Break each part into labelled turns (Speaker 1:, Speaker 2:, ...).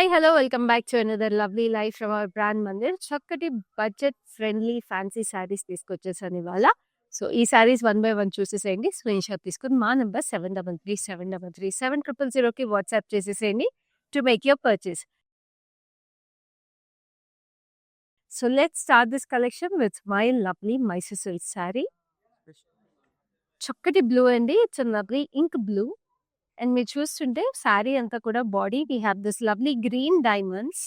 Speaker 1: Hi hello welcome back to another lovely life from our brand Mandir. చక్కటి budget friendly fancy saris తీసుకొచ్చేసాను ఇవాళ. So ఈ saris 1 by 1 చూసేసేయండి. Screen shot తీసుకొని మా నెంబర్ 7337337000కి వాట్సాప్ చేసేసేయండి to make your purchase. So let's start this collection with my lovely Mysore silk saree. చక్కటి blue అండి. It's lovely ink blue. And మీరు చూస్తుంటే శారీ అంతా కూడా body we have this lovely green diamonds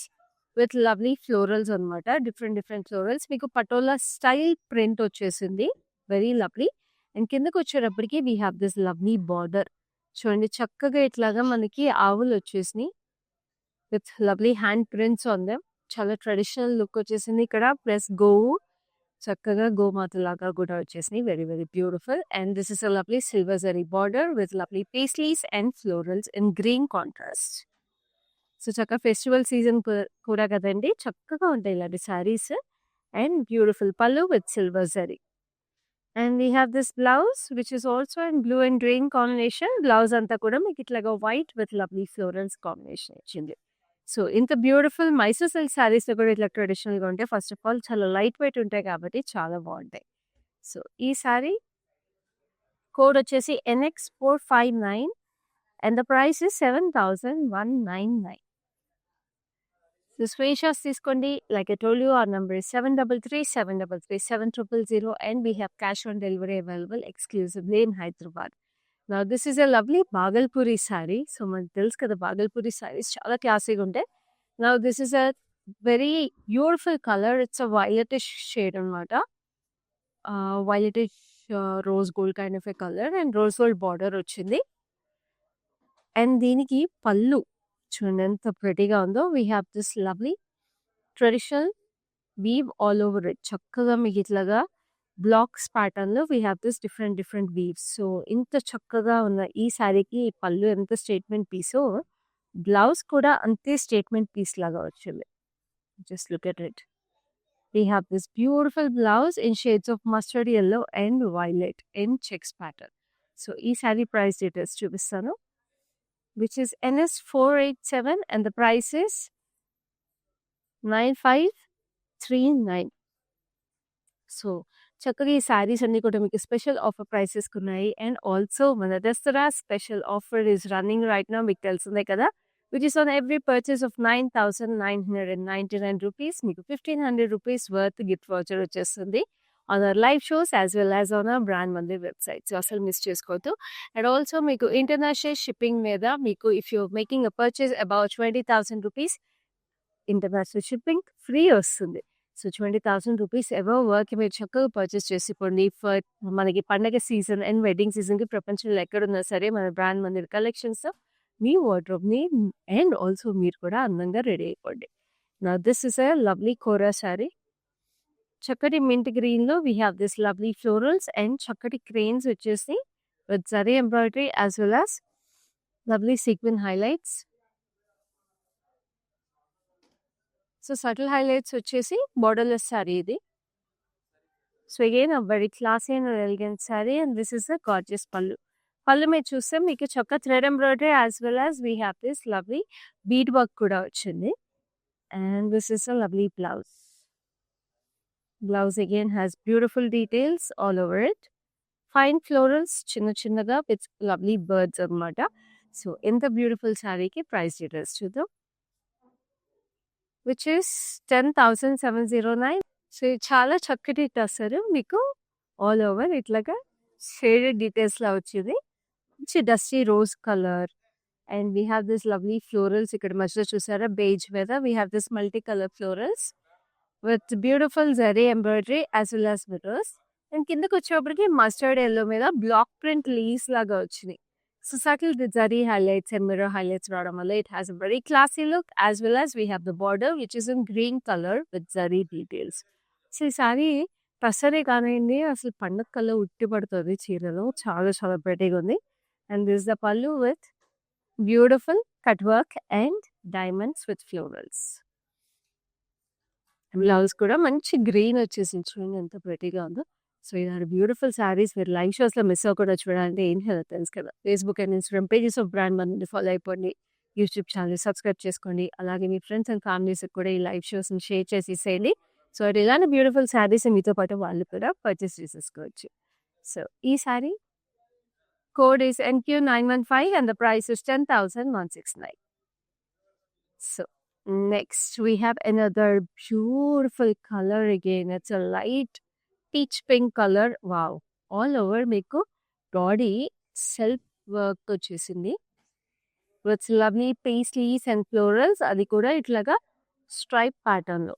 Speaker 1: with lovely florals అనమాట. Different florals. మీకు Patola style print వచ్చేసింది. Very lovely. And కిందకి వచ్చేటప్పటికి we have this lovely border. చూడండి చక్కగా ఇట్లాగా మనకి ఆవులు వచ్చేసినాయి with lovely hand prints on them. చాలా ట్రెడిషనల్ లుక్ వచ్చేసింది ఇక్కడ. ప్లస్ గోవు చక్కగా గోమాత లాగా కూడా వచ్చేసినాయి. Very beautiful. And this is a lovely silver zari border with lovely paisleys and florals in green contrast. So చక్కగా ఫెస్టివల్ సీజన్ కూడా కదండి, చక్కగా ఉంటాయి ఇలాంటి శారీస్. అండ్ బ్యూటిఫుల్ పళ్ళు with silver zari. And we have this blouse which is also in blue and green combination. Blouse అంతా కూడా మీకు ఇట్లాగా white with lovely florals combination వచ్చింది. సో ఇంత బ్యూటిఫుల్ మైసూర్ సిల్క్ శారీస్లో కూడా ఇట్లా ట్రెడిషనల్గా ఉంటాయి. ఫస్ట్ ఆఫ్ ఆల్ చాలా లైట్ వెయిట్ ఉంటాయి కాబట్టి చాలా బాగుంటాయి. సో ఈ శారీ కోడ్ వచ్చేసి NX459 and the price is 7199. So screen shots తీసుకోండి. Like I told you our number is 7337337000 and we have cash on delivery available exclusively in Hyderabad. Now this is a lovely Bhagalpuri saree. So మనకు తెలుసు కదా Bhagalpuri sarees చాలా క్లాసీగా ఉంటాయి. Now this is a very beautiful color. It's a violetish shade అనమాట. Violetish rose gold kind of a color and rose gold border వచ్చింది. And దీనికి పళ్ళు చూడండి ఎంత ప్రెటీగా ఉందో. We have this lovely traditional weave all over it. చక్కగా మీకు ఇట్లాగా బ్లాక్స్ ప్యాటర్న్ లో we have this different weaves. So ఇంత చక్కగా ఉన్న ఈ శారీకి పళ్ళు ఎంత స్టేట్మెంట్ పీసో, బ్లౌజ్ కూడా అంతే స్టేట్మెంట్ పీస్ లాగా వచ్చింది. Just look at it. We have this beautiful blouse in shades of mustard yellow and violet in checks pattern. So ఈ శారీ ప్రైస్ డీటెయిల్స్ చూపిస్తాను, which is NS487 and the price is 9539. So చక్కగా ఈ శారీస్ అన్ని కూడా మీకు special offer prices ఉన్నాయి. And also మన Dasara special offer is running right now. మీకు తెలిసిందే కదా, which is on every purchase of 9999 rupees మీకు 1500 రూపీస్ వర్త్ గిఫ్ట్ వౌచర్ వచ్చేస్తుంది on our live shows as well as on our brand mandir website. So asal miss cheskodu. And also meeku international shipping meeda meeku if you're making a purchase about 20,000 rupees international shipping free ostundi. So 20,000 rupees ever work మీరు చక్కగా purchase చేసుకోండి. For మనకి పండగ season and wedding season కి ప్రపంచంలో ఎక్కడున్నా సరే మన బ్రాండ్ మందిర్ కలెక్షన్స్ మీ వార్డ్రోబ్ ని అండ్ ఆల్సో మీరు కూడా అందంగా రెడీ అయిపోండి. Now this is a lovely Kora saree. చక్కటి మింట్ గ్రీన్ లో we have this lovely florals and చక్కటి క్రెయిన్స్ వచ్చేసి with zari embroidery as well as lovely sequin highlights. So subtle highlights వచ్చేసి బోర్డర్లెస్ శారీ ఇది. So again a very classy and elegant sari. And this is a gorgeous పళ్ళు. పళ్ళు మీరు చూస్తే మీకు చక్క thread embroidery as well as we have this lovely bead work కూడా వచ్చింది. And this is a lovely blouse. Blouse again has beautiful details all over it. Fine florals chinnaga with lovely birds annamata. So in the beautiful saree ki price details chudam, which is 10,709. So chala chakkati tasaru meeku all over itlaga shaded details la vachindi. It's a dusty rose color and we have this lovely florals ikkada majlo chusara beige weather. We have this multicolor florals with beautiful zari embroidery as well as mirrors. And కిందకి వచ్చేప్పటికి mustard yellow మీద black print leaves లాగా వచ్చినాయి. So subtle zari highlights and mirror highlights రావడం వల్ల it has a very classy look as well as we have the border which is in green color with zari details. So ఈ sorry టసరే కానివ్వండి అసలు పండగ కల్లా ఉట్టి పడుతుంది చీరలో. చాలా ప్రెటీగా ఉంది. అండ్ దిస్ ద పళ్ళు with beautiful cut work and diamonds with florals. Blouse కూడా మంచి గ్రీన్ వచ్చేసి చూడండి ఎంత ప్రెటీగా ఉందో. సో ఇలాంటి బ్యూటిఫుల్ శారీస్ మీరు లైవ్ షోస్లో మిస్ అవ్వకుండా చూడాలంటే ఏం చేయాలో తెలుసు కదా. Facebook and Instagram pages of brand మందిని ఫాలో అయిపోండి. యూట్యూబ్ ఛానల్ సబ్స్క్రైబ్ చేసుకోండి. అలాగే మీ ఫ్రెండ్స్ అండ్ ఫ్యామిలీస్‌కి కూడా ఈ లైవ్ షోస్‌ని షేర్ చేసేసేయండి. సో, ఇలాంటి బ్యూటిఫుల్ శారీస్ మీతో పాటు వాళ్ళు కూడా పర్చేస్ చేసేసుకోవచ్చు. సో, ఈ saree code is NQ915 and the price is 10,169. So, next we have another beautiful color again. It's a light peach pink color. Wow. All over మీకు బాడీ సెల్ఫ్ వర్క్ వచ్చేసింది. With lovely paisleys and florals. అది కూడా ఇట్లాగా stripe ప్యాటర్న్‌లో.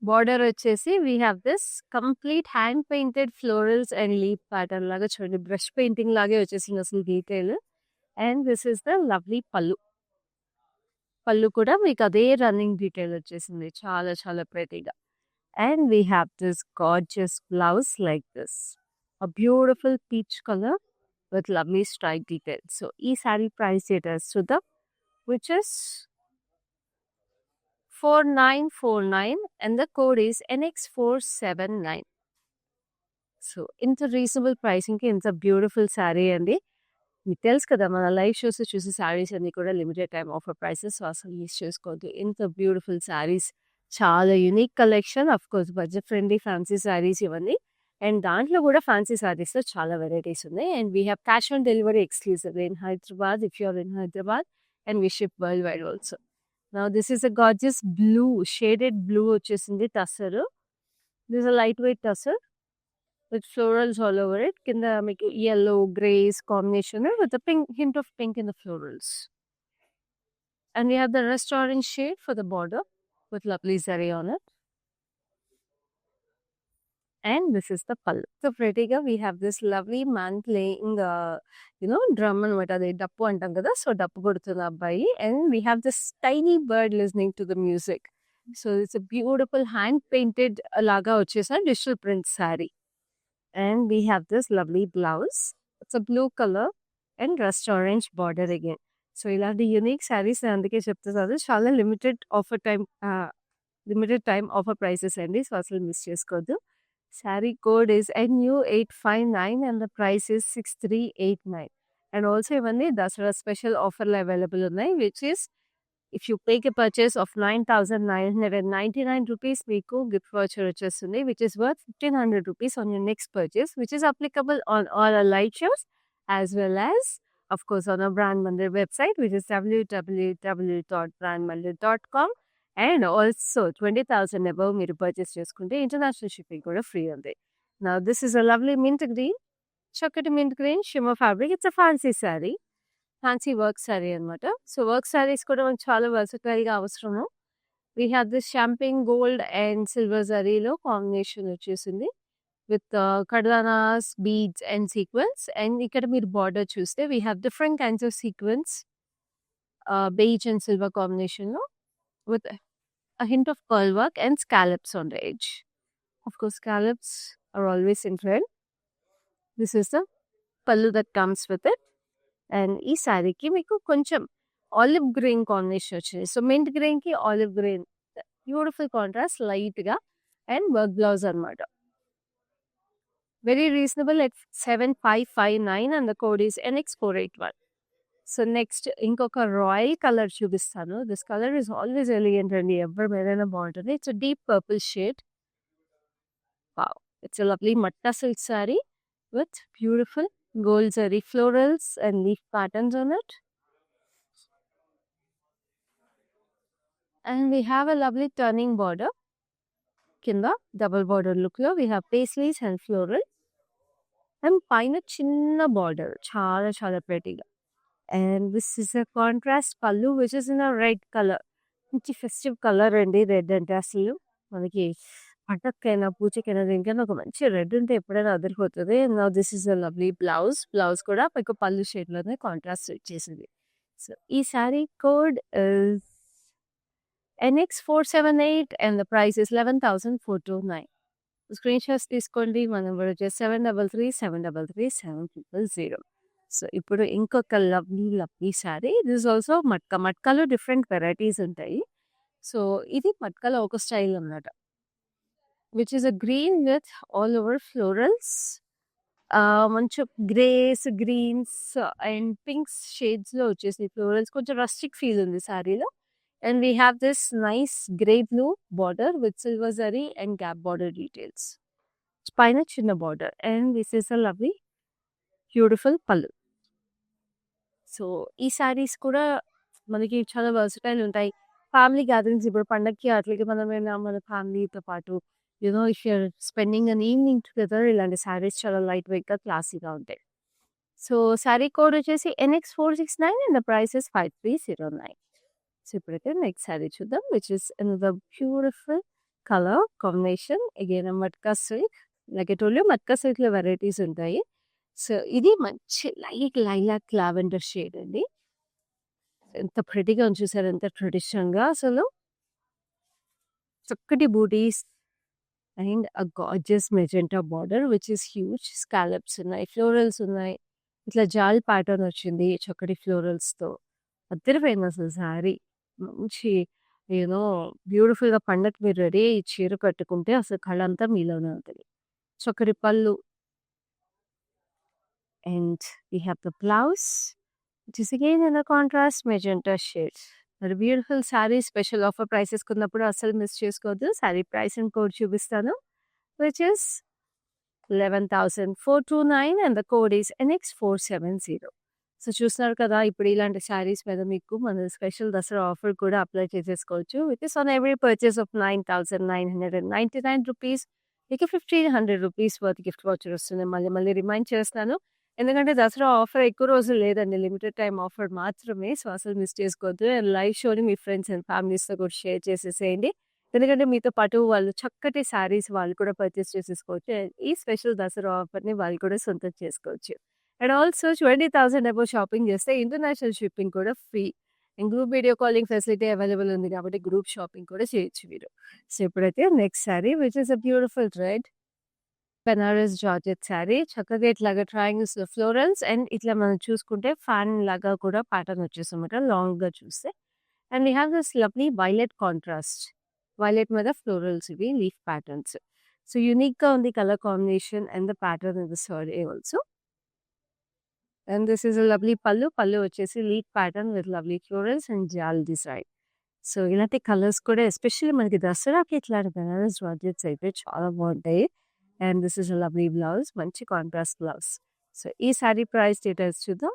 Speaker 1: Border వచ్చేసి we have this complete hand painted florals and leaf pattern లాగా చూడండి. Brush painting లాగే వచ్చేసింది అసలు detail. And this is the lovely pallu. పళ్ళు కూడా మీకు అదే రన్నింగ్ డీటెయిల్ వచ్చేసింది. చాలా చాలా ప్రెటీగా. And we have this gorgeous blouse like this. A beautiful peach color with lovely stripe details. So, ఈ శారీ ప్రైస్ డీటెయిల్స్ చూద్దాం. which is 4949 and the code is NX479. So, ఇంత రీజనబుల్ ప్రైసింగ్‌కి ఇంత బ్యూటిఫుల్ శారీ అండి. మీకు తెలుసు కదా మన లైవ్ షోస్ చూసే శారీస్ అన్నీ కూడా limited time offer prices. So, అసలు మిస్ చేసుకోవద్దు. ఇంత బ్యూటిఫుల్ శారీస్, చాలా unique collection. Of course budget friendly fancy sarees ఇవన్నీ. అండ్ దాంట్లో కూడా ఫ్యాన్సీ శారీస్‌లో చాలా వెరైటీస్ ఉన్నాయి. And we have cash on delivery exclusively in Hyderabad if you are in Hyderabad and we ship worldwide also. Now this is a gorgeous blue, shaded blue వచ్చేసింది tussar. This a light weight tussar with florals all over it. కింద మీకు yellow, grays combination with a pink hint of pink in the florals. And we have the rust orange shade for the border with lovely zari on it. And this is the pallu. So prettyగా we have this lovely man playing drum అనమాట. అది డప్పు అంటాం కదా. So డప్పు కొడుతున్న అబ్బాయి. And we have this tiny bird listening to the music. So it's a beautiful hand painted లాగా వచ్చేసిన digital print saree. And we have this lovely blouse. It's a blue color and rust orange border again. So ఇలాంటి unique saris అందుకే చెప్తున్నాను. చాలా limited time offer prices అండి. So అసలు miss చేసుకోవద్దు. Sari code is NU859 and the price is 6389. And also ఇవన్నీ Dasara special ఆఫర్లో available ఉన్నాయి. Which is if you make a purchase of 9,999 rupees, మీకు గిఫ్ట్ వౌచర్ వచ్చేస్తుంది, which is worth 1,500 rupees on your next purchase, which is applicable on all our live shows as well as, of course, on our Brand Mandir website, which is www.brandmandir.com. And also 20,000 above మీరు purchase చేసుకుంటే international shipping కూడా free ఉంది. Now this is a lovely mint green, చక్కటి mint green shimmer fabric. It's a fancy saree. Fancy work saree అనమాట. So work sarees కూడా మనకు చాలా వర్సటైల్‌గా అవసరము. We have this champagne gold and silver జరీలో కాంబినేషన్ వచ్చేసింది. విత్ కర్దానాస్, బీడ్స్ అండ్ సీక్వెన్స్. అండ్ ఇక్కడ మీరు బార్డర్ చూస్తే we have different kinds of sequence, beige and silver కాంబినేషన్‌లో విత్ a hint of pearl work and scallops on the edge. Of course, scallops are always in trend. This is the pallu that comes with it. And ఈ శారీకి మీకు కొంచెం olive green combination వచ్చింది. So mint గ్రీన్కి olive green beautiful contrast లైట్గా. And work blouse అనమాట. Very reasonable at 7559 and the code is NX481. So next ఇంకొక royal colour చూపిస్తాను. This colour is always elegant అండి. ఎవరి మీదైనా బాగుంటుంది. It's deep purple shade. Wow, it's lovely Matta silk sari with beautiful gold zari florals and leaf patterns on it. And we have a lovely turning border. Kinda double border look lo we have paisleys and floral. And paina chinna border. Chala chala prettyga. And this is a contrast pallu which is in a red color. Manchi festive color andi red ante asalu manaki పంటకైనా పూజకైనా దేనికైనా ఒక మంచి red ఉంటే ఎప్పుడైనా అదిరిపోతుంది. Now this is a lovely blouse. Blouse కూడా మీకు పళ్ళు షేడ్లోనే కాంట్రాస్ట్ వచ్చేసింది. సో ఈ saree code is NX478 and the price is 11,429. Screen shots తీసుకోండి. మన నెంబర్ వచ్చేసి 7337337000. సో ఇప్పుడు ఇంకొక లవ్లీ శారీ. దిస్ ఆల్సో మట్కాలో డిఫరెంట్ వెరైటీస్ ఉంటాయి. సో ఇది మట్కాలో ఒక స్టైల్ అన్నమాట. which is a green with all over florals, మంచి గ్రేస్, గ్రీన్స్ అండ్ పింక్స్ షేడ్స్‌లో వచ్చేసాయి ఫ్లోరల్స్. కొంచెం రస్టిక్ ఫీల్ ఉంది శారీలో. And we have this nice grey blue border with silver zari and gap border details. పైన చిన్న border and this is a lovely beautiful పళ్ళు. So ఈ శారీస్ కూడా మనకి చాలా వర్సటైల్ ఉంటాయి. ఫ్యామిలీ గ్యాదరింగ్స్ ఇప్పుడు పండగకి అట్లకి మనమైనా మన ఫ్యామిలీతో పాటు if you're spending an evening together ఇలాంటి శారీస్ చాలా లైట్ వెయిట్‌గా క్లాసీగా ఉంటాయి. సో శారీ కోడ్ వచ్చేసి NX469 and the price is 5309. So ఇప్పుడైతే నెక్స్ట్ శారీ చూద్దాం which is another beautiful colour combination again matka silk. Like I told you matka సిల్క్‌లో వెరైటీస్ ఉంటాయి. సో ఇది మంచి లైట్ లైలాక్ లావెండర్ షేడ్ అండి. ఎంత ప్రెటీగా ఉంది చూసారా, ఎంత ట్రెడిషనల్‌గా అసలు. చక్కటి butis and a gorgeous magenta border which is huge. Scallops ఉన్నాయి, ఫ్లోరల్స్ ఉన్నాయి. ఇట్లా జాల్ ప్యాటర్న్ వచ్చింది చక్కటి ఫ్లోరల్స్‌తో. అదిరిపోయింది అసలు శారీ. మంచి యూనో బ్యూటిఫుల్‌గా పండగకి మీరు రెడీ అయ్యి ఈ చీర కట్టుకుంటే అసలు కళంతా మీలోనే ఉంటది. చక్కటి పళ్ళు and we have the blouse which is again in a contrast magenta shade. మరి beautiful saree special offer prices కున్నప్పుడు అస్సలు మిస్ చేసుకోవద్దు. శారీ ప్రైస్ అండ్ కోడ్ చూపిస్తాను which is 11,429 and the code is NX470. So చూస్తున్నారు కదా, ఇప్పుడు ఇలాంటి శారీస్ మీద మీకు మన స్పెషల్ దసరా ఆఫర్ కూడా అప్లై చేసేసుకోవచ్చు. Which is on every purchase of 9,999 rupees మీకు 1,500 రూపీస్ వర్త్ గిఫ్ట్ వౌచర్ వస్తుంది. మళ్ళీ మళ్ళీ రిమైండ్ చేస్తాను. ఎందుకంటే దసరా ఆఫర్ ఎక్కువ రోజులు లేదండి. లిమిటెడ్ టైమ్ ఆఫర్ మాత్రమే. సో అసలు మిస్ చేసుకోవద్దు. అండ్ లైవ్ షోని మీ ఫ్రెండ్స్ అండ్ ఫ్యామిలీస్‌తో కూడా షేర్ చేసేసేయండి. ఎందుకంటే మీతో పాటు వాళ్ళు చక్కటి శారీస్ వాళ్ళు కూడా పర్చేస్ చేసేసుకోవచ్చు. అండ్ ఈ స్పెషల్ దసరా ఆఫర్‌ని వాళ్ళు కూడా సొంతం చేసుకోవచ్చు. అండ్ ఆల్సో 20,000 అబోవ్ షాపింగ్ చేస్తే ఇంటర్నేషనల్ షిప్పింగ్ కూడా ఫ్రీ. And group video calling facility available ఉంది కాబట్టి గ్రూప్ షాపింగ్ కూడా చేయొచ్చు మీరు. సో ఇప్పుడైతే next sari which is a beautiful red Banaras georgette sari. చక్కగా ఇట్లాగా ట్రయాంగిల్స్‌లో ఫ్లోరల్స్ అండ్ ఇట్లా మనం చూసుకుంటే ఫ్యాన్ లాగా కూడా ప్యాటర్న్ వచ్చేసిందన్నమాట లాంగ్‌గా చూస్తే. And we have this lovely violet contrast. Violet మీద ఫ్లోరల్స్ ఇవి లీఫ్ ప్యాటర్న్స్. సో యూనిక్‌గా ఉంది colour combination and the pattern in the saree also. And this is a lovely pallu. పళ్ళు వచ్చేసి leaf pattern with lovely florals and jaal design. So ఇలాంటి colours కూడా especially మనకి దసరాకి ఇట్లాంటి బెనారస్ జార్జెట్స్ అయితే చాలా బాగుంటాయి. And this is a lovely blouse. మంచి కాంట్రాస్ట్ బ్లౌజ్. సో ఈ శారీ ప్రైస్ డీటెయిల్స్ చూద్దాం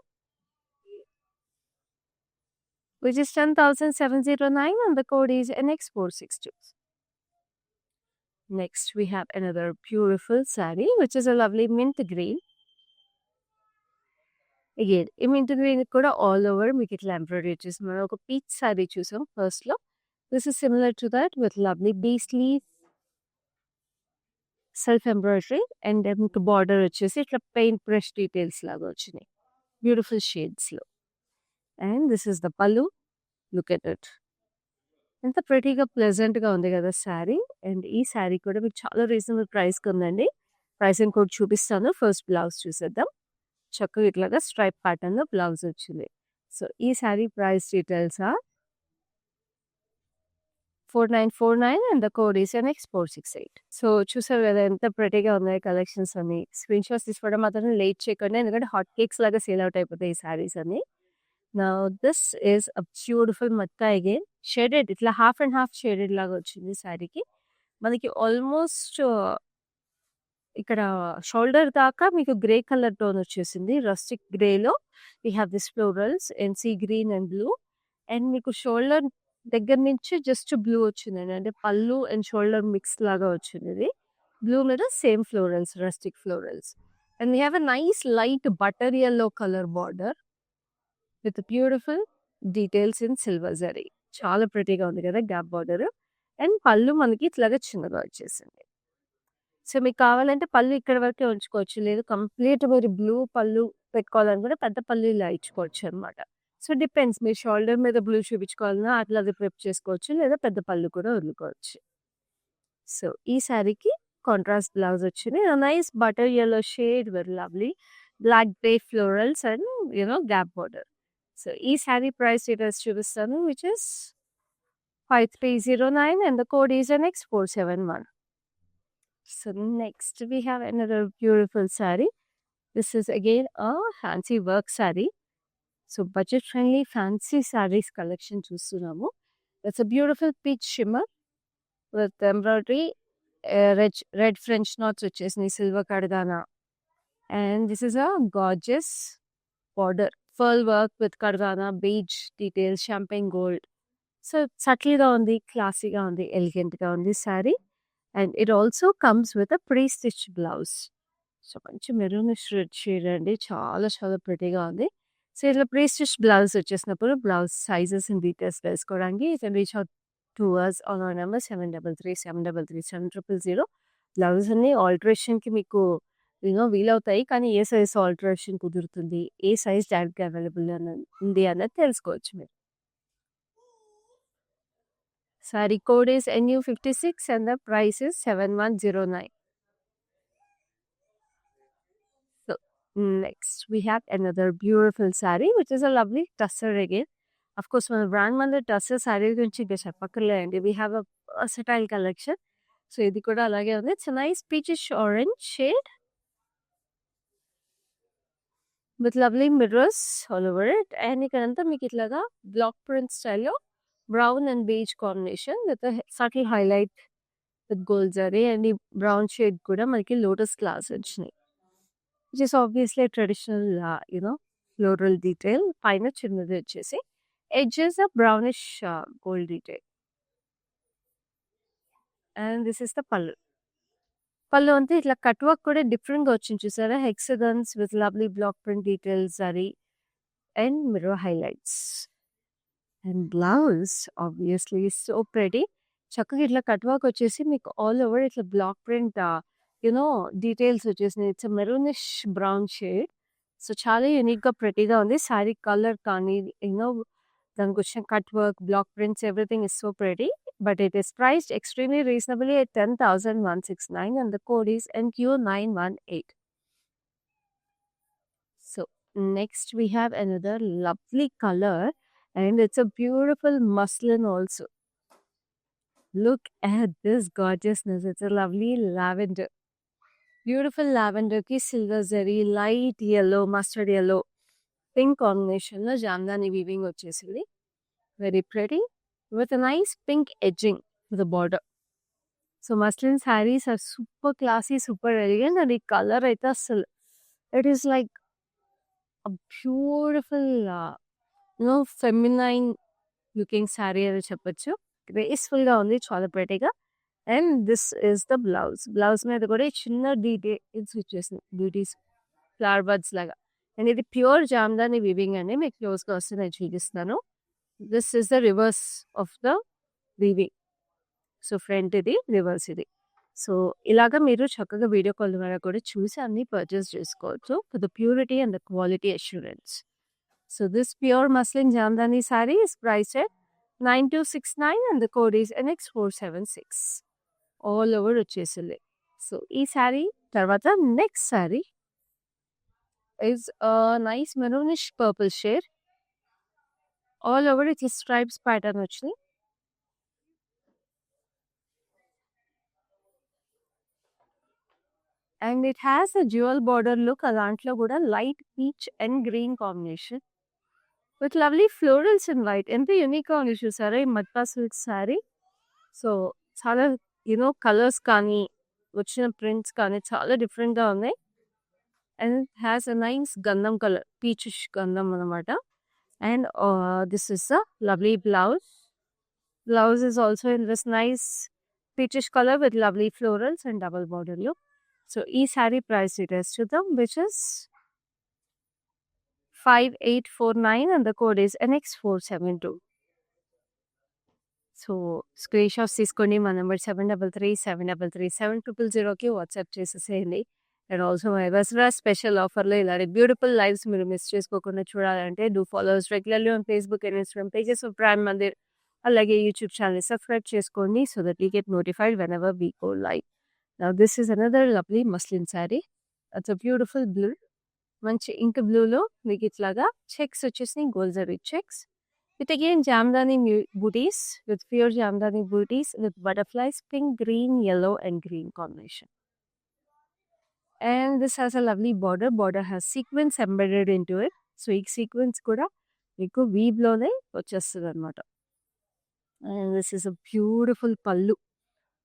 Speaker 1: which is 10,709 and the code is NX462. Next we have another beautiful saree which is a lovely mint green. Again, ఈ mint green కూడా all over మీకు ఇట్లా embroidery వచ్చేసి మనం ఒక పీచ్ సారీ చూసాం ఫస్ట్ లో. This is similar to that with lovely bee sleeve, self embroidery and మీకు బార్డర్ వచ్చేసి ఇట్లా పెయింట్ బ్రష్ డీటెయిల్స్ లాగా వచ్చినాయి బ్యూటిఫుల్ షేడ్స్ లో. అండ్ దిస్ ఇస్ ద పల్లు. Look at it. ఎంత ప్రెటీగా ప్లెజెంట్‌గా ఉంది కదా శారీ. అండ్ ఈ శారీ కూడా మీకు చాలా రీజనబుల్ ప్రైస్‌కి ఉందండి. ప్రైసింగ్ కోడ్ చూపిస్తాను. ఫస్ట్ బ్లౌజ్ చూసేద్దాం. చక్కగా ఇట్లాగా స్ట్రైప్ ప్యాటర్న్‌లో బ్లౌజ్ వచ్చింది. సో ఈ sari price details are 4949 and the code is NX468. So చూసారు కదా ఎంత ప్రెటీగా ఉన్నాయి కలెక్షన్స్ అన్ని. స్క్రీన్ షాట్స్ తీసుకోవడం మాత్రం లేట్ చేయకండి. ఎందుకంటే హాట్ కేక్స్ లాగా సేల్ అవుట్ అయిపోతాయి ఈ శారీస్ అన్ని. Now this is a beautiful matka again. Shaded ఇట్లా హాఫ్ అండ్ హాఫ్ షేడెడ్ లాగా వచ్చింది శారీకి. మనకి ఆల్మోస్ట్ ఇక్కడ షోల్డర్ దాకా మీకు గ్రే కలర్ టోన్ వచ్చేసింది. రస్టిక్ గ్రేలో we have this florals and sea green and blue. And మీకు షోల్డర్ దగ్గర నుంచి జస్ట్ బ్లూ వచ్చిందండి. అంటే పళ్ళు అండ్ షోల్డర్ మిక్స్ లాగా వచ్చింది ఇది. బ్లూ మీద same florals, rustic florals. And we have a nice light butter yellow colour border with beautiful details in silver zari. చాలా ప్రెటీగా ఉంది కదా గ్యాప్ బార్డర్. అండ్ పళ్ళు మనకి ఇట్లాగా చిన్నగా వచ్చేసింది. సో మీకు కావాలంటే పళ్ళు ఇక్కడ వరకే ఉంచుకోవచ్చు. లేదు కంప్లీట్ మీరు బ్లూ పళ్ళు పెట్టుకోవాలనుకుంటే పెద్ద పళ్ళు ఇలా ఇచ్చుకోవచ్చు అనమాట. సో డిపెండ్స్, మీరు షోల్డర్ మీద బ్లూ చూపించుకోవాలన్నా అట్లా అది ప్రిప్ చేసుకోవచ్చు. లేదా పెద్ద పళ్ళు కూడా వదులుకోవచ్చు. సో ఈ శారీకి కాంట్రాస్ట్ బ్లౌజ్ వచ్చింది. Nice butter yellow shade with lovely black grey florals and gap border. So ఈ శారీ ప్రైస్ డీటెయిల్స్ చూపిస్తాను which is 5309 and the code is NX471. So next we have another beautiful saree This is again a fancy work saree. So budget friendly fancy sarees collection చూస్తున్నాము. That's a beautiful peach shimmer with embroidery, red French knots వచ్చేసినాయి, silver kardana. And this is a gorgeous border, pearl work with kardana, beige details, champagne gold. So subtly on the classy on the elegant on this saree. And it also comes with a pre-stitched blouse. So మంచి maroon shade అండి, చాలా చాలా ప్రిటీగా ఉంది. So ఇట్లా pre-stitch blouse వచ్చేసినప్పుడు blouse sizes and details తెలుసుకోవడానికి you can reach out to us on our number 7337337000. Blouse అన్ని ఆల్టరేషన్కి మీకు వీలవుతాయి, కానీ ఏ సైజ్ ఆల్టరేషన్ కుదురుతుంది, ఏ సైజ్ డైరెక్ట్గా అవైలబుల్ ఉంది అన్నది తెలుసుకోవచ్చు మీరు. Sorry code is NU56 and the price is 7109. So next we have another beautiful saree which is a lovely tussar again. Of course మన బ్రాండ్ మన టస్సర్ saree గురించి ఇంకా చెప్పక్కర్లేదండి. We have a versatile collection. So ఇది కూడా అలాగే ఉంది. It's a nice peachish orange shade with lovely mirrors all over it. And ఇక్కడంతా మీకు ఇట్లాగా బ్లాక్ ప్రింట్ స్టైల్లో brown and beige combination with a subtle highlight with gold zari, and the brown shade kuda manaki lotus glass vachinayi, which is obviously a traditional floral detail. Paina chinnadi vachesi edges a brownish gold detail. And this is the pallu ante itla cut work kuda different ga vachindi chusara, hexagons with lovely block print details, zari and mirror highlights. And blouse obviously is so pretty. చక్కగా ఇట్లా cut work వచ్చేసి మీకు all over ఇట్లా black print details వచ్చేసినాయి. It's maroonish brown shade. So చాలా యూనిక్గా ప్రెటీగా ఉంది. Sari colour కానీ దానికి వచ్చిన cut work, block prints, everything is so pretty. But it is priced extremely reasonably at 10,169 and the code is NQ918. So next we have another lovely color. And it's a beautiful muslin also. Look at this gorgeousness. It's a lovely lavender. Beautiful lavender ki silver zari, light yellow, mustard yellow, pink combination lo jamdani weaving vachesindi. Very pretty with a nice pink edging with the border. So muslin sarees are super classy, super elegant, and the color it is like a beautiful feminine looking saree అని చెప్పొచ్చు. గ్రేస్ఫుల్గా ఉంది, చాలా ప్రెటీగా. And this is the blouse. Blouse మీద కూడా చిన్న details ఇచ్చేసింది, బ్యూటీస్ ఫ్లవర్ బర్డ్స్ లాగా. అండ్ ఇది ప్యూర్ జామ్దాని వీవింగ్ అండి. మీకు క్లోజ్గా వస్తే నేను చూపిస్తాను. This is the reverse of the weaving. So front ఇది, రివర్స్ ఇది. సో ఇలాగా మీరు చక్కగా వీడియో కాల్ ద్వారా కూడా చూసి అన్ని పర్చేస్ చేసుకోవచ్చు for the purity and the quality assurance. So this pure muslin jamdani saree is priced at 9269 and the code is NX476. All over వచ్చేసింది. So ఈ saree తర్వాత next saree is a nice maroonish purple shade. All over it is stripes pattern వచ్చింది. And it has a jewel border look. అలాంట్లో కూడా light peach and green combination with lovely florals in white. ఎంత యూనిక్గా ఉంది చూసారా ఈ matka silk sari. So చాలా colours కానీ వచ్చిన ప్రింట్స్ కానీ చాలా డిఫరెంట్గా ఉన్నాయి. And it has a nice గంధం కలర్, పీచిష్ గంధం అనమాట. And this is a lovely blouse. Blouse is also in this nice peachish color with lovely florals and double border look. So ఈ శారీ ప్రైస్ డీటెయిల్స్ చూద్దాం, which is 5849 and the code is NX472. So screen shots తీసుకొని మా number 7337337000కి WhatsApp చేసేసేయండి. And also my Dasara special ఆఫర్లో ఇలాంటి beautiful lives మీరు miss చేసుకోకుండా చూడాలంటే do follows regularly on Facebook and Instagram pages of prime Mandir. అలాగే యూట్యూబ్ ఛానల్ సబ్స్క్రైబ్ చేసుకోండి so that you get notified when ever we go live. Now this is another lovely muslin saree. It's a beautiful blue. మంచి ఇంక్ బ్లూలో మీకు ఇట్లాగా checks వచ్చేసి gold zari checks with again jamdani butis, with pure jamdani butis with butterflies, pink, green, yellow and green combination. And this has a lovely border. Border has sequence embedded into it. So ఈ sequence కూడా మీకు వీవ్‌లోనే వచ్చేస్తదనమాట. And this is a beautiful pallu.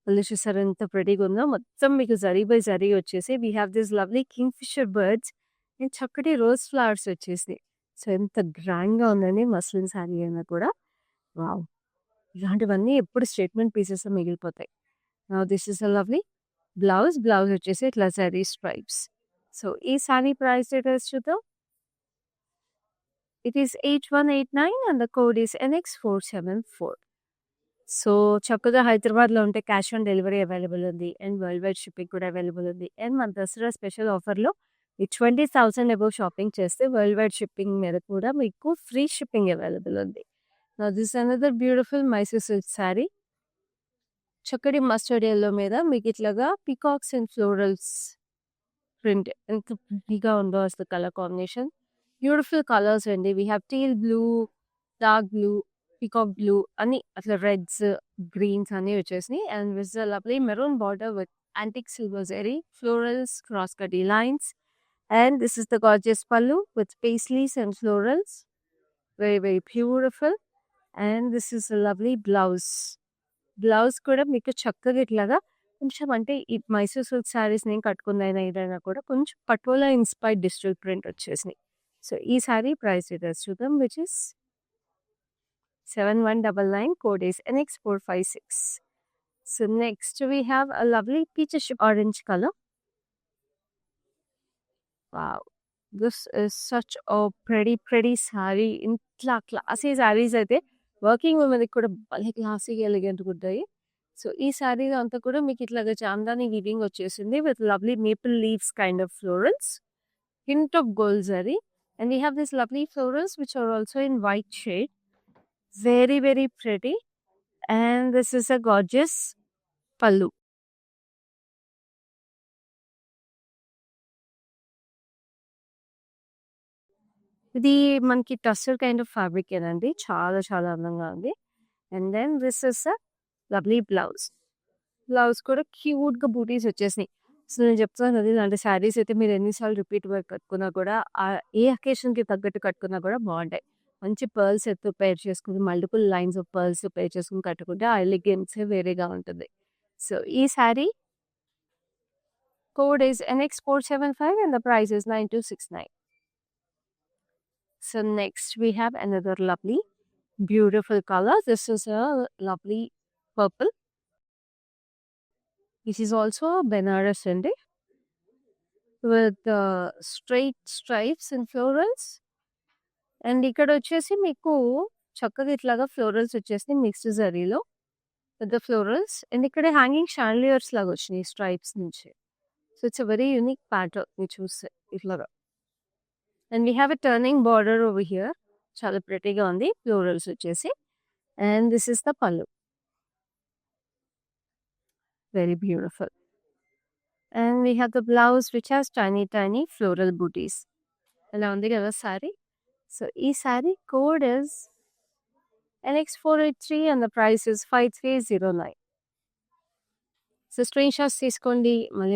Speaker 1: Pallu చూసారా ఎంత ప్రెటీగా ఉందో. మొత్తం మీకు జరీ బై జరీ వచ్చేసి we have this lovely kingfisher birds and చక్కటి రోజ్ ఫ్లవర్స్ వచ్చేసినాయి. సో ఎంత గ్రాండ్‌గా ఉందండి మస్లిన్ శారీ అయినా కూడా. వావ్! ఇలాంటివన్నీ ఎప్పుడు స్టేట్మెంట్ పీసెస్ మిగిలిపోతాయి. Now this is a lovely blouse. Blouse వచ్చేసి ఇట్లా జరీ స్ట్రైప్స్. సో ఈ శారీ ప్రైస్ డీటెయిల్స్ చూద్దాం. It is 8189 and the code is NX474. So చక్కగా హైదరాబాద్‌లో ఉంటే క్యాష్ ఆన్ డెలివరీ అవైలబుల్ ఉంది. అండ్ వరల్డ్ వైడ్ షిప్పింగ్ కూడా అవైలబుల్ ఉంది. అండ్ మన దసరా స్పెషల్ ఆఫర్‌లో ఈ 20,000 అబోవ్ షాపింగ్ చేస్తే వరల్డ్ వైడ్ షిప్పింగ్ మీద కూడా మీకు ఫ్రీ షిప్పింగ్ అవైలబుల్ ఉంది. Now this another beautiful Mysore silk saree. చక్కటి మస్టర్డ్ యెల్లో మీద మీకు ఇట్లాగా పీకాక్స్ అండ్ ఫ్లోరల్స్ ప్రింట్ ఎంత ప్రిటీగా ఉందో అసలు కలర్ కాంబినేషన్. బ్యూటిఫుల్ కలర్స్ అండి. We have teal blue, dark blue, peacock blue అన్ని అట్లా రెడ్స్, గ్రీన్స్ అన్నీ వచ్చేసినాయి. And with the lovely maroon border with antique silver zari, florals, cross cut lines. And this is the gorgeous pallu with paisleys and florals. Very, very beautiful. And this is a lovely blouse. Blouse కూడా మీకు చక్కగా ఇట్లాగా కొంచెం అంటే ఈ Mysore silk saris నేను కట్టుకున్నైనా ఏదైనా కూడా కొంచెం పటోలా ఇన్స్పైర్డ్ డిజిటల్ ప్రింట్ వచ్చేసినాయి. సో ఈ శారీ ప్రైస్ డీటెయిల్స్ చూద్దాం which is 7199 code is NX456. So next we have a lovely peachish orange color. Wow. This is such a pretty saree. ఇంట్లా క్లాసీ శారీస్ అయితే వర్కింగ్ ఉమెన్‌కి కూడా భలే క్లాసీగా ఎలిగెంట్‌గా ఉంటాయి. సో ఈ శారీలో అంతా కూడా మీకు ఇట్లాగా జామ్దాని వీవింగ్ వచ్చేసింది with lovely maple leaves kind of florals. Hint of gold zari. And we have these lovely florals which are also in white shade. Very, very pretty. And this is a gorgeous pallu. ఇది మనకి tussar kind of fabric ఏనండి. చాలా చాలా అందంగా ఉంది. And then this is a lovely blouse. Blouse కూడా క్యూట్‌గా బూటీస్ వచ్చేసినాయి. సో నేను చెప్తున్నాను కదా! ఇలాంటి శారీస్ అయితే మీరు ఎన్ని సార్లు రిపీట్ వర్క్ కట్టుకున్నా కూడా ఏ అకేషన్‌కి తగ్గట్టు కట్టుకున్నా కూడా బావుంటాయి. మంచి పర్ల్స్ ఎత్తు పెయిర్ చేసుకొని multiple lines of pearls pair చేసుకొని కట్టుకుంటే ఆ ఎలిగెన్సే వేరేగా ఉంటుంది. సో ఈ saree code is NX475 and the price is 9269. So next we have another lovely beautiful color. This is a lovely purple. This is also Benares Indi with straight stripes and florals. And ఇక్కడ వచ్చేసి మీకు చక్కగా ఇట్లాగా florals వచ్చేసి mixed జరీలో with the florals. And ఇక్కడ hanging chandeliers లాగా వచ్చినాయి స్ట్రైప్స్ నుంచి. So it's a very unique pattern మీరు చూస్తే ఇట్లాగా. And we have a turning border over here. చాలా ప్రెటీగా ఉంది ఫ్లోరల్స్ వచ్చేసి. And this is the pallu. Very beautiful. And we have the blouse which has tiny floral butis. ఇలా ఉంది కదా సారీ. సో ఈ sorry code is NX483 and the price is 5309. So screen shots తీసుకోండి.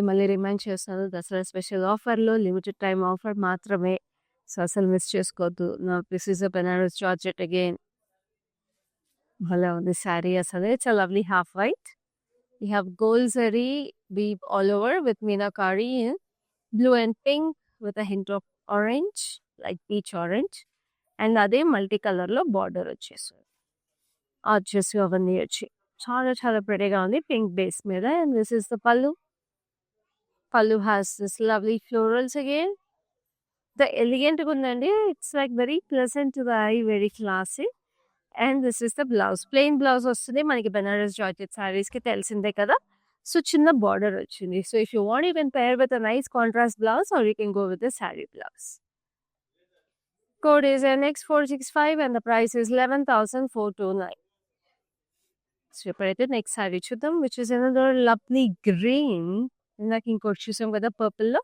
Speaker 1: మళ్ళీ రిమైండ్ చేస్తాను. దసరా స్పెషల్ ఆఫర్‌లో లిమిటెడ్ టైమ్ ఆఫర్ మాత్రమే. So అసలు మిస్ చేసుకోవద్దు. Now this is a Banaras georgette again. భలే ఉంది శారీ అసలు. It's a lovely half white. We have gold zari weave all over with meenakari in blue and pink with a hint of orange, like peach orange. And అదే multi కలర్‌లో border వచ్చేసింది. Arches అవన్నీ వచ్చి చాలా చాలా ప్రెటీగా ఉంది పింక్ బేస్ మీద. And this is the pallu. Pallu has this lovely florals again. The ఎలిగెంట్‌గా ఉందండి. It's like very pleasant to the eye, very classy. And this is the blouse. Plain blouse వస్తుంది మనకి బెనారస్ జార్జెట్ శారీస్‌కి తెలిసిందే కదా! సో చిన్న బార్డర్ వచ్చింది. So if you want you can pair with a nice contrast blouse or you can go with the sari blouse. Code is NX465 and the price is 11,429. So ఇప్పుడైతే next sari చూద్దాం which is another lovely green. ఇందాక ఇంకోటి చూసాం కదా పర్పుల్‌లో.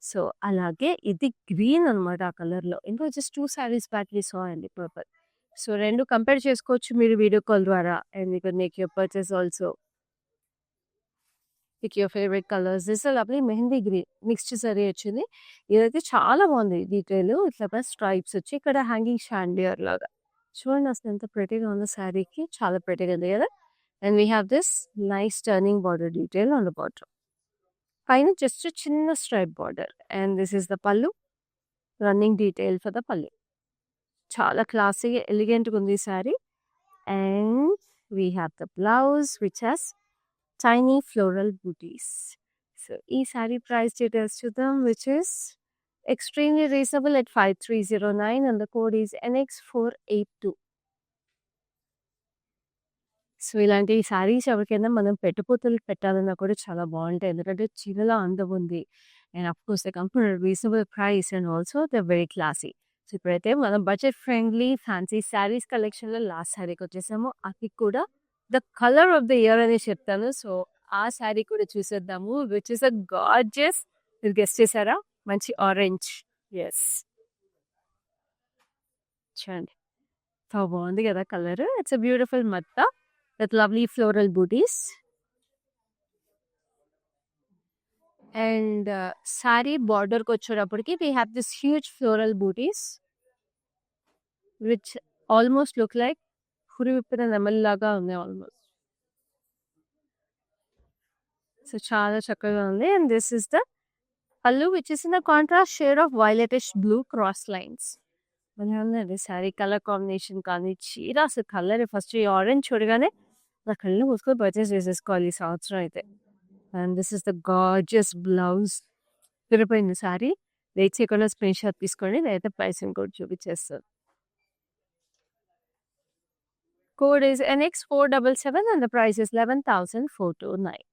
Speaker 1: So అలాగే ఇది green అనమాట ఆ కలర్‌లో. ఇంకా just 2 saris back we saw అండి పర్పుల్. సో 2 కంపేర్ చేసుకోవచ్చు మీరు వీడియో కాల్ ద్వారా. And you can make your purchase also. Pick your favourite colours. This lovely mehndi green mixed zari వచ్చింది. ఇదైతే చాలా బాగుంది డీటెయిల్. ఇట్లా స్ట్రైప్స్ వచ్చి ఇక్కడ హ్యాంగింగ్ షాండియర్ లాగా చూడండి అసలు ఎంత ప్రెటీగా ఉందో శారీకి. చాలా ప్రెటీగా ఉంది కదా. And we have this nice turning border detail on the bottom. పైన జస్ట్ చిన్న stripe border. And this is the పళ్ళు, రన్నింగ్ డీటెయిల్ ఫర్ ద పళ్ళు. చాలా క్లాసీగా ఎలిగెంట్గా ఉంది ఈ sari. And we have the blouse which has tiny floral booties. So, ఈ saree price details చూద్దాం, which is extremely reasonable at 5309 and the code is NX482. So ఇలాంటి సారీస్ ఎవరికైనా మనం పెట్టుపోతలు పెట్టాలన్నా కూడా చాలా బాగుంటాయి. ఎందుకంటే చీరలో అందం ఉంది. And of course they come for reasonable price and also they very classy. So ఇప్పుడైతే మనం బడ్జెట్ ఫ్రెండ్లీ ఫ్యాన్సీ శారీస్ కలెక్షన్లో లాస్ట్ శారీకి వచ్చేసాము. అది కూడా the colour of the year అని చెప్తాను. సో ఆ శారీ కూడా చూసేద్దాము, విచ్ ఇస్ అ గార్జియస్. మీరు గెస్ట్ చేశారా? మంచి ఆరెంజ్. ఎస్, చూడండి చాలా బాగుంది కదా colour. It's a beautiful matte with lovely floral butis. And sari బార్డర్కి వచ్చేటప్పటికి we have this huge floral butis which almost look like పురి విప్పిన నెమలిలాగా ఉంది ఆల్మోస్ట్. సో చాలా చక్కగా ఉంది. And this is the pallu which is in the contrast shade of violetish blue cross lines. భలే ఉందండి శారీ కలర్ కాంబినేషన్ కానీ చీర అసలు కలర్ ఫస్ట్ ఈ ఆరెంజ్ చూడగానే నా కళ్ళు మూసుకొని పర్చేస్ చేసేసుకోవాలి ఈ సంవత్సరం అయితే. And this is the gorgeous blouse. తిరిగిపోయింది శారీ. వెయిట్ చేయకుండా స్క్రీన్ షాట్ తీసుకోండి, నేనైతే ప్రైసింగ్ కూడా చూపించేస్తాను. Code is NX477 and the price is 11,429.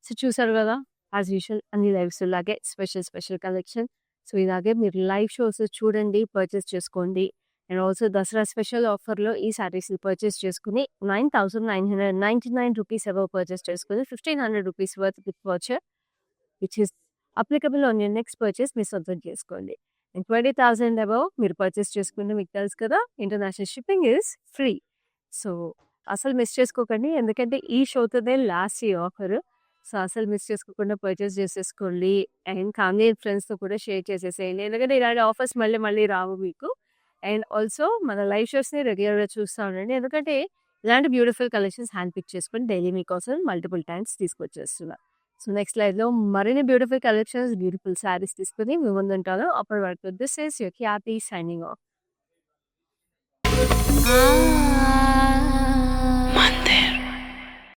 Speaker 1: So చూసారు కదా, యాజ్ యూజువల్ అన్ని లైవ్స్ లాగే స్పెషల్ కలెక్షన్. సో ఇలాగే మీరు లైవ్ షోస్ చూడండి, పర్చేస్ చేసుకోండి. అండ్ ఆల్సో దసరా స్పెషల్ ఆఫర్లో ఈ శారీస్ పర్చేస్ చేసుకుని 9,999 రూపీస్ ఎవో పర్చేస్ చేసుకుని 1,500 rupees worth gift voucher which is applicable on your next purchase మీ సొంతం చేసుకోండి. అండ్ 20,000 అబవ్ మీరు పర్చేస్ చేసుకుంటే మీకు తెలుసు కదా, international shipping is free. So అసలు మిస్ చేసుకోకండి, ఎందుకంటే ఈ షోతోనే లాస్ట్ ఈ ఆఫర్. సో అసలు మిస్ చేసుకోకుండా పర్చేస్ చేసేసుకోండి. అండ్ ఫ్యామిలీ అండ్ ఫ్రెండ్స్తో కూడా షేర్ చేసేసేయండి, ఎందుకంటే ఇలాంటి ఆఫర్స్ మళ్ళీ రావు మీకు. అండ్ ఆల్సో మన లైవ్ షోస్ని రెగ్యులర్గా చూస్తూ ఉండండి, ఎందుకంటే ఇలాంటి బ్యూటిఫుల్ కలెక్షన్స్ హ్యాండ్ పిక్ చేసుకొని డైలీ మీకోసం మల్టిపుల్ టైమ్స్ తీసుకొచ్చేస్తున్నా. సో నెక్స్ట్ లైవ్లో మరిన్ని బ్యూటిఫుల్ కలెక్షన్స్, బ్యూటిఫుల్ శారీస్ తీసుకుని మీ ముందు ఉంటాను. అప్పటి వరకు this is your Khyati signing off.